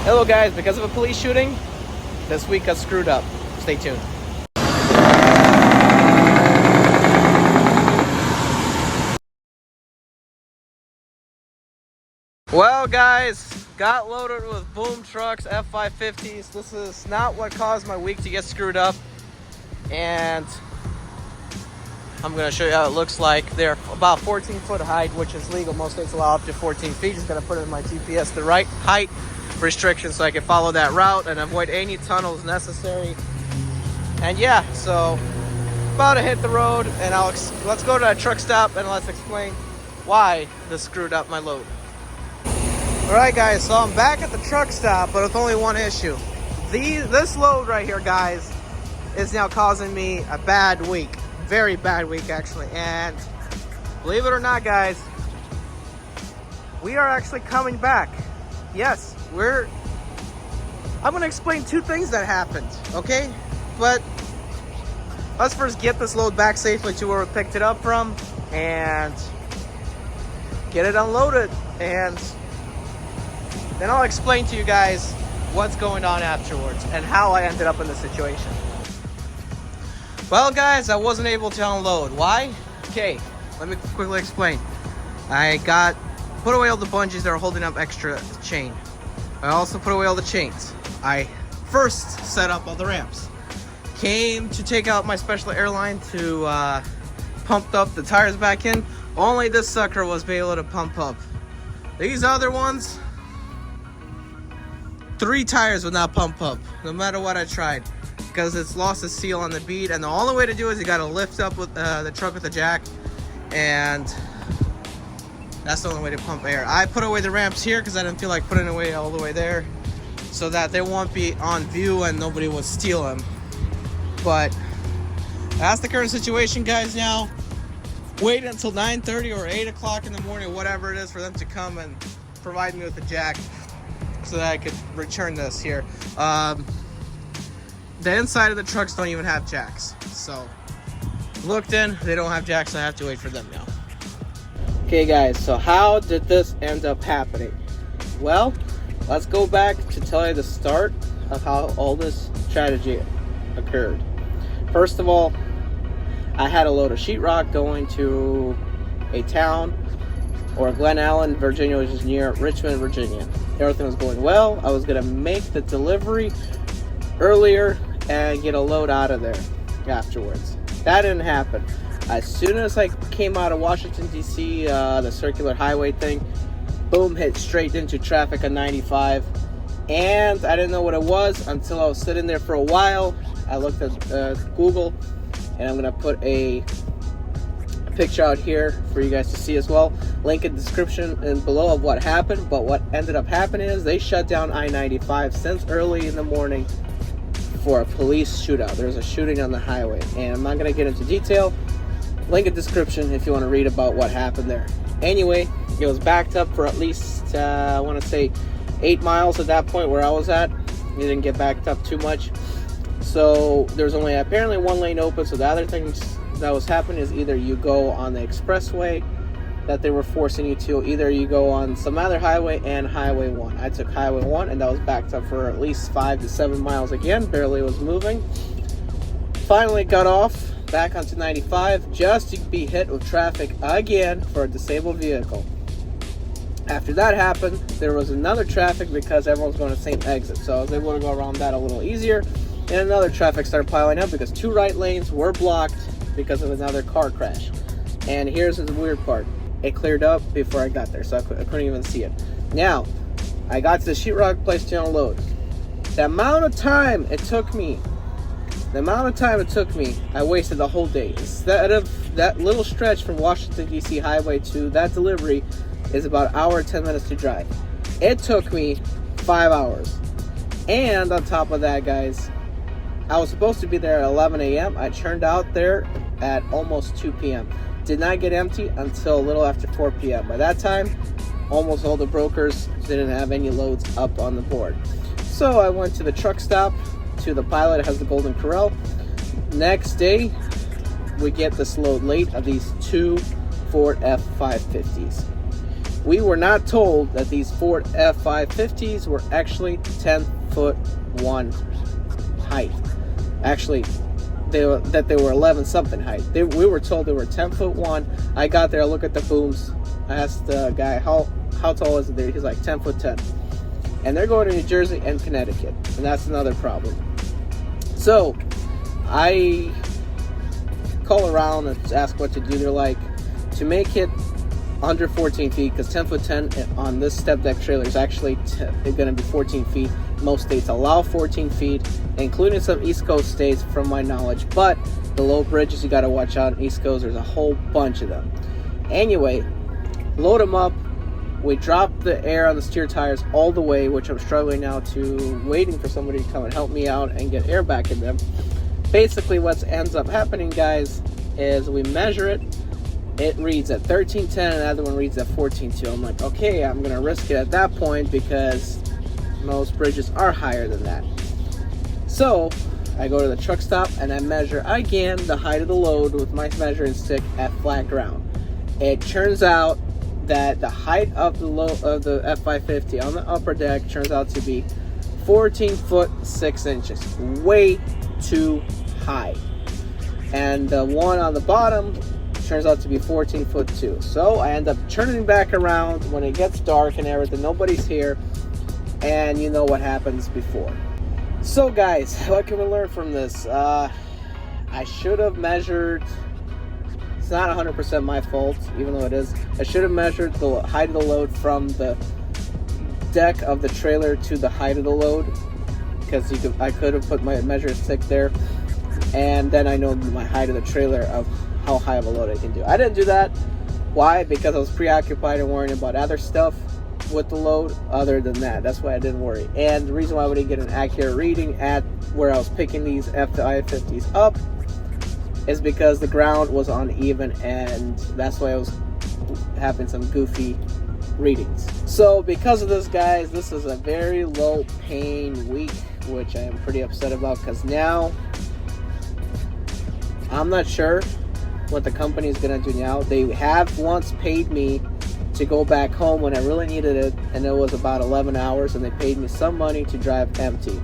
Hello guys, because of a police shooting, this week got screwed up. Stay tuned. Well guys, got loaded with boom trucks, F550s. This is not what caused my week to get screwed up. And I'm gonna show you how it looks like. They're about 14-foot height, which is legal. Most states allow up to 14 feet. Just gonna put it in my GPS, the right height restriction, so I can follow that route and avoid any tunnels necessary. And yeah, so about to hit the road, and let's go to a truck stop and let's explain why this screwed up my load. All right guys, so I'm back at the truck stop, but with only one issue. This load right here, guys, is now causing me a bad week. Very bad week, actually. And believe it or not, guys, we are actually coming back. Yes, I'm gonna explain two things that happened, okay? But let's first get this load back safely to where we picked it up from and get it unloaded, and then I'll explain to you guys what's going on afterwards and how I ended up in this situation. Well guys, I wasn't able to unload. Why? Okay, let me quickly explain. I put away all the bungees that are holding up extra chain. I also put away all the chains. I first set up all the ramps. Came to take out my special airline to pump up the tires back in. Only this sucker was able to pump up. These other ones, 3 tires would not pump up, no matter what I tried, because it's lost its seal on the bead. And the only way to do it is you got to lift up with the truck with the jack, and that's the only way to pump air. I put away the ramps here because I didn't feel like putting it away all the way there, so that they won't be on view and nobody will steal them. But that's the current situation, guys. Now wait until 9:30 or 8 o'clock in the morning, whatever it is, for them to come and provide me with a jack so that I could return this here. The inside of the trucks don't even have jacks, so looked in, they don't have jacks, so I have to wait for them now. Okay guys, so how did this end up happening? Well, let's go back to tell you the start of how all this tragedy occurred. First of all, I had a load of sheetrock going to a town, or Glen Allen, Virginia, which is near Richmond, Virginia. Everything was going well. I was gonna make the delivery earlier and get a load out of there afterwards. That didn't happen. As soon as I came out of Washington, D.C., the circular highway thing, boom, hit straight into traffic on 95. And I didn't know what it was until I was sitting there for a while. I looked at Google, and I'm gonna put a picture out here for you guys to see as well. Link in the description and below of what happened. But what ended up happening is they shut down I-95 since early in the morning for a police shootout. There's a shooting on the highway, and I'm not gonna get into detail. Link in the description if you want to read about what happened there. Anyway, it was backed up for at least I want to say 8 miles at that point where I was at. It didn't get backed up too much, so there's only apparently 1 lane open. So the other things that was happening is either you go on the expressway that they were forcing you to, either you go on some other highway and Highway 1. I took Highway 1, and that was backed up for at least 5 to 7 miles again. Barely was moving. Finally got off back onto 95 just to be hit with traffic again for a disabled vehicle. After that happened, there was another traffic because everyone's going to the same exit, so I was able to go around that a little easier. And another traffic started piling up because 2 right lanes were blocked because of another car crash. And here's the weird part: it cleared up before I got there, so I couldn't even see it. Now I got to the sheetrock place to unload. The amount of time it took me, I wasted the whole day. Instead of that little stretch from Washington, D.C. highway to that delivery is about an hour and 10 minutes to drive. It took me 5 hours. And on top of that, guys, I was supposed to be there at 11 a.m. I turned out there at almost 2 p.m. Did not get empty until a little after 4 p.m. By that time, almost all the brokers didn't have any loads up on the board. So I went to the truck stop, to the pilot that has the Golden Corral. Next day, we get this load late of these 2 Ford F550s. we were not told that these Ford F550s were actually 10'1" height. Actually, they were 11 something height. We were told they were 10'1". I got there, I look at the booms. I asked the guy, how tall is it there? He's like 10'10". And they're going to New Jersey and Connecticut, and that's another problem. So I call around and ask what to do. They're like, to make it under 14 feet, because 10'10" on this step deck trailer is actually going to be 14 feet. Most states allow 14 feet, including some East Coast states from my knowledge, but the low bridges you got to watch out on East Coast. There's a whole bunch of them. Anyway, load them up. We drop the air on the steer tires all the way, which I'm struggling now to waiting for somebody to come and help me out and get air back in them. Basically what ends up happening, guys, is we measure it. It reads at 13.10 and the other one reads at 14.2. I'm like, okay, I'm gonna risk it at that point because most bridges are higher than that. So I go to the truck stop and I measure again the height of the load with my measuring stick at flat ground. It turns out that the height of the F550 on the upper deck turns out to be 14 foot 6 inches, way too high. And the one on the bottom turns out to be 14 foot 2. So I end up turning back around when it gets dark and everything, nobody's here, and you know what happens before. So guys, what can we learn from this? I should have measured. It's not 100% my fault, even though it is. I should have measured the height of the load from the deck of the trailer to the height of the load, because I could have put my measuring stick there, and then I know my height of the trailer of how high of a load I can do. I didn't do that. Why? Because I was preoccupied and worrying about other stuff with the load other than that. That's why I didn't worry. And the reason why we didn't get an accurate reading at where I was picking these F550s up is because the ground was uneven, and that's why I was having some goofy readings. So because of this, guys, this is a very low pain week, which I am pretty upset about, because now I'm not sure what the company is going to do now. They have once paid me to go back home when I really needed it, and it was about 11 hours, and they paid me some money to drive empty.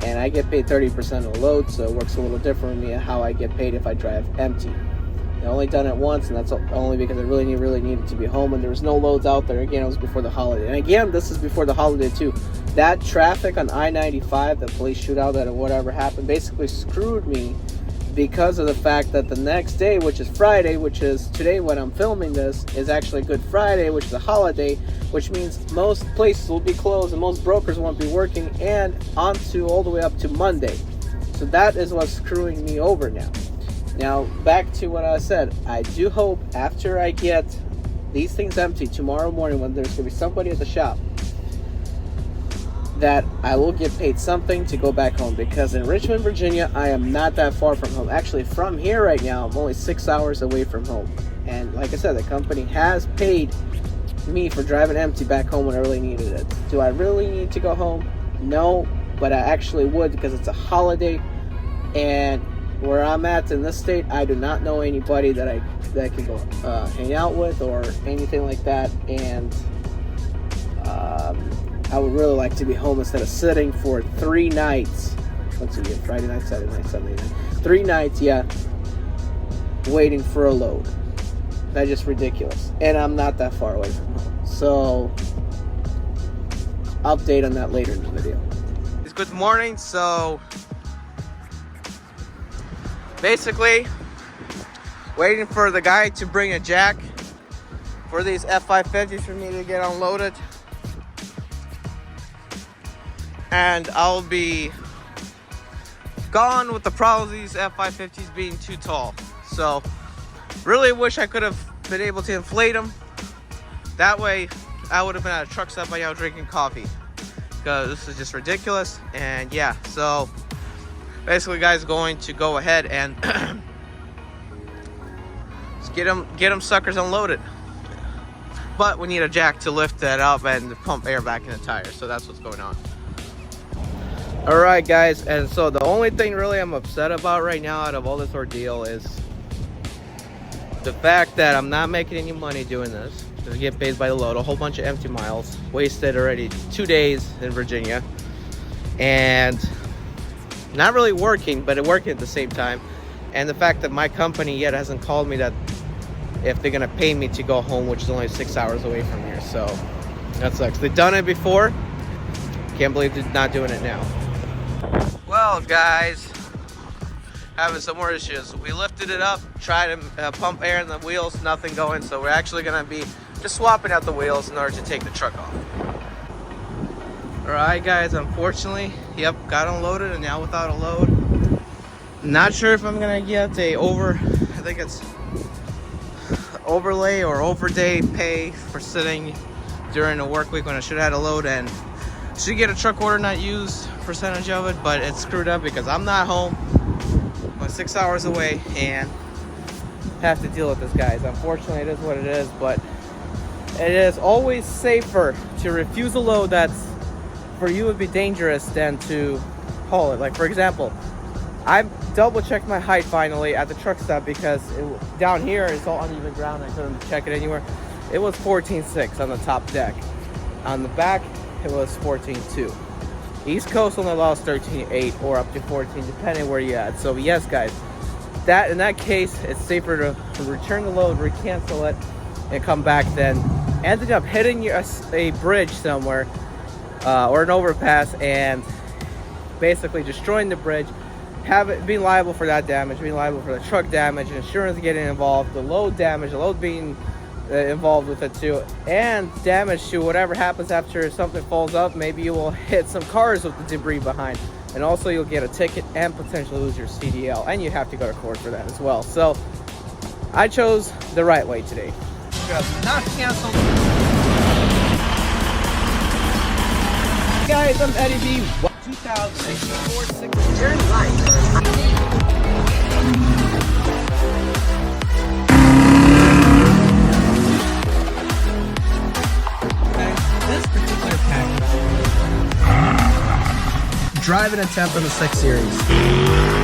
And I get paid 30% of the load, so it works a little different for me how I get paid if I drive empty. I only done it once, and that's only because I really needed to be home, and there was no loads out there. Again, it was before the holiday. And again, this is before the holiday too. That traffic on I-95, the police shootout that or whatever happened, basically screwed me, because of the fact that the next day, which is Friday, which is today when I'm filming this, is actually Good Friday, which is a holiday, which means most places will be closed and most brokers won't be working, and all the way up to Monday. So that is what's screwing me over now. Now, back to what I said. I do hope after I get these things empty tomorrow morning, when there's going to be somebody at the shop, that I will get paid something to go back home, because in Richmond, Virginia, I am not that far from home. Actually, from here right now, I'm only 6 hours away from home. And like I said, the company has paid me for driving empty back home when I really needed it. Do I really need to go home? No, but I actually would, because it's a holiday, and where I'm at in this state, I do not know anybody that I can go hang out with or anything like that, and I would really like to be home instead of sitting for 3 nights. Let's see, Friday night, Saturday night, Sunday night. 3 nights, yeah, waiting for a load. That's just ridiculous. And I'm not that far away from home. So, update on that later in the video. It's good morning. So, basically, waiting for the guy to bring a jack for these F550s for me to get unloaded. And I'll be gone with the problem of these F550s being too tall. So, really wish I could have been able to inflate them. That way, I would have been at a truck stop by now drinking coffee, because this is just ridiculous. And yeah, so basically, guys, going to go ahead and just get them suckers unloaded. But we need a jack to lift that up and pump air back in the tire. So that's what's going on. Alright, guys, and so the only thing really I'm upset about right now out of all this ordeal is the fact that I'm not making any money doing this. to get paid by the load. A whole bunch of empty miles. Wasted already 2 days in Virginia. And not really working, but working at the same time. And the fact that my company yet hasn't called me that if they're gonna pay me to go home, which is only 6 hours away from here. So that sucks. They've done it before. Can't believe they're not doing it now. Well, guys, having some more issues. We lifted it up, tried to pump air in the wheels, nothing going. So we're actually gonna be just swapping out the wheels in order to take the truck off. All right, guys, unfortunately, yep, got unloaded and now without a load. Not sure if I'm gonna get I think it's overlay or overday pay for sitting during the work week when I should have had a load, and should get a truck order not used percentage of it, but it's screwed up because I'm not home. I'm 6 hours away and have to deal with this, guys. Unfortunately, it is what it is, but it is always safer to refuse a load that's for you would be dangerous than to haul it. Like, for example, I double checked my height finally at the truck stop because down here it's all uneven ground. I couldn't check it anywhere. It was 14.6 on the top deck. On the back, it was 14.2. East Coast only allows 13.8 or up to 14, depending where you're at. So yes, guys, in that case, it's safer to return the load, recancel it, and come back than ending up hitting a bridge somewhere or an overpass and basically destroying the bridge, being liable for that damage, being liable for the truck damage, insurance getting involved, the load damage, the load being involved with it too, and damage to whatever happens after something falls up. Maybe you will hit some cars with the debris behind, and also you'll get a ticket and potentially lose your CDL, and you have to go to court for that as well. So I chose the right way today. Not canceled. Guys, I'm Eddie B. 2064 turn right. This particular package, driving a temp in the 6 Series.